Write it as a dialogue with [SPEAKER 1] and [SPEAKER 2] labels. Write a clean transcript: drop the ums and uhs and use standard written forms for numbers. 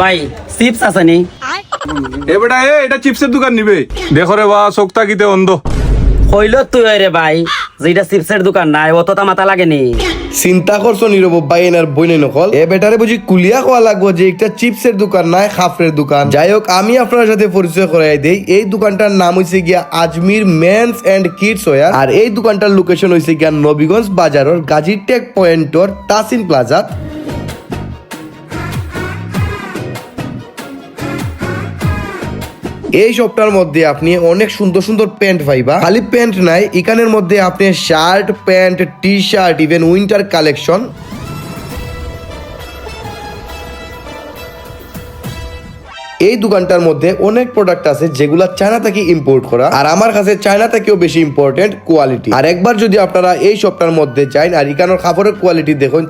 [SPEAKER 1] ভাই চিপস আছে নি?
[SPEAKER 2] এ বেটা এটা চিপসের দোকান নিবে দেখো রে বা চোখটা কিতে অন্ধ
[SPEAKER 1] হইল তুই রে ভাই, যেটা চিপসের দোকান নাই অত তা মাথা লাগেনি।
[SPEAKER 3] চিন্তা করছো নীরব ভাই এনার বইনে নকল এ বেটারে বুঝি কুলিয়া খাওয়া লাগবো যে একটা চিপসের দোকান নাই খাফরের দোকান। যাই হোক আমি আপনার সাথে পরিচয় করাই দেই। এই দোকানটার নাম হইছে গিয়া Ajmer men's and kids wear. আর এই দোকানটার লোকেশন হইছে গিয়া নবীগঞ্জ বাজারের গাজীটেক পয়েন্টর তাসিন প্লাজা। এই শপটার মধ্যে আপনি অনেক সুন্দর সুন্দর প্যান্ট পাইবা। খালি প্যান্ট নাই, এখানের মধ্যে আপনি shirt, pant, T shirt, even winter collection. এই দোকানটার মধ্যে অনেক প্রোডাক্ট আছে যেগুলা চায়না থেকে ইম্পোর্ট করা, আর আমার কাছে চায়না থেকেও বেশি ইম্পর্টেন্ট কোয়ালিটি। আর একবার যদি আপনারা এই শপটার মধ্যে যান আর এখানের কাপড়ের কোয়ালিটি দেখুন